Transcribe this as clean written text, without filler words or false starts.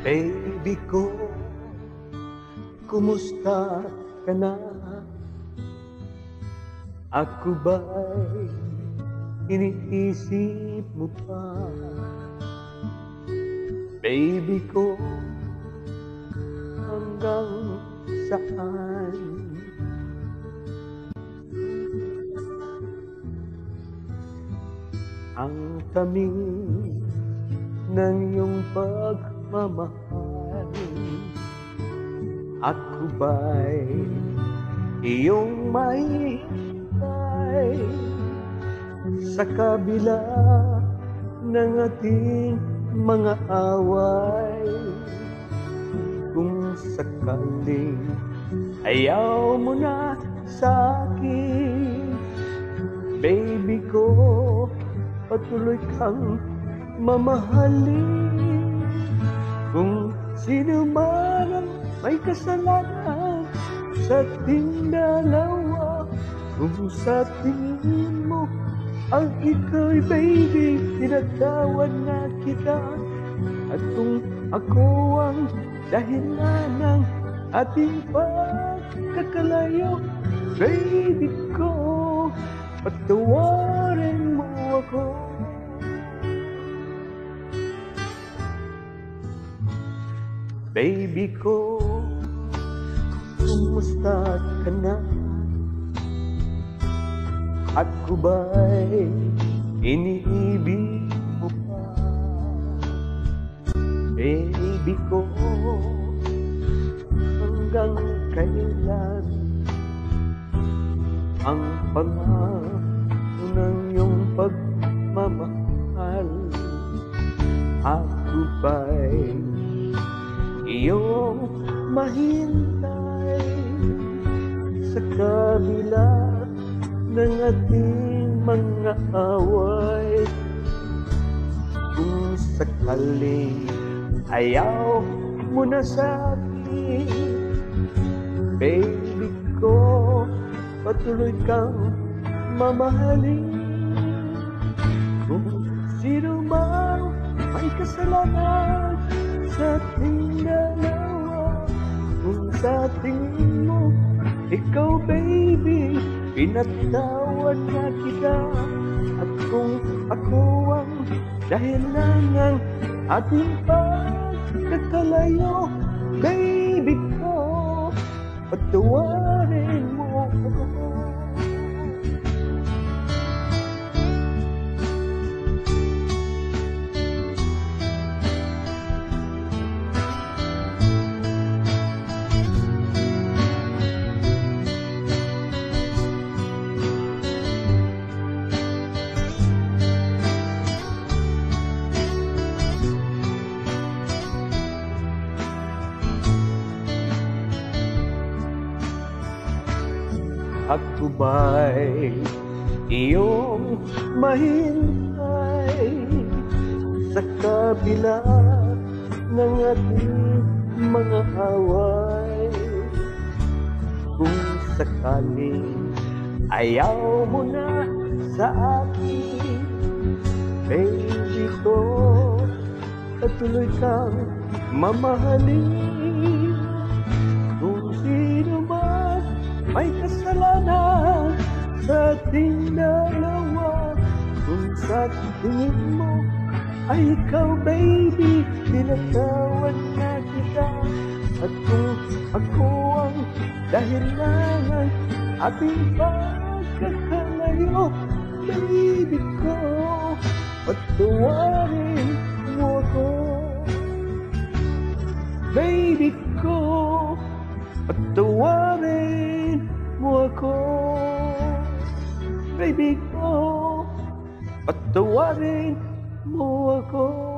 Baby ko, kumusta ka na? Ako ba'y iniisip mo pa? Baby ko, hanggang saan? Ang tamis ng iyong pagmamahal, ako ba'y iyong mahihintay sa kabila ng ating mga away? Kung sakaling ayaw mo na sa'kin, baby ko, patuloy kang mamahalin. Kung sino man ang may kasalanan sa ating dalawa, kung sa tingin mo ang ikaw'y baby, tinatawad na kita. At kung ako ang dahilan ng ating pagkakalayo, baby ko, patawarin mo ako. Baby ko, kumusta ka na? Ako ba'y iniibig mo pa? Baby ko, hanggang kailan ang pangako ng iyong pagmamahal? Ako ba'y iyong mahintay sa kabila ng ating mga away? Kung sakaling ayaw mo na sa'kin, baby ko, patuloy kang mamahalin. Kung sino man may kasalanan sa ating dalawa, kung sa tingin mo ikaw baby, pinatawad na kita. At kung ako ang dahilan ng ating pagkakalayo, baby ko, patawarin mo ako. Ako ba'y iyong mahintay sa kabila ng ating mga away? Kung sakaling ayaw mo na sa akin, baby ko, patuloy kang mamahalin. Kung sino man may kasalanan sa ating dalawa, kung sa tingin mo ay ikaw baby, tinatawad na kita. At kung ako ang dahilan ng ating pagkakalayo, baby ko, patawarin mo ako. Baby ko, patawarin mo ako. Baby ko, patawarin mo ako.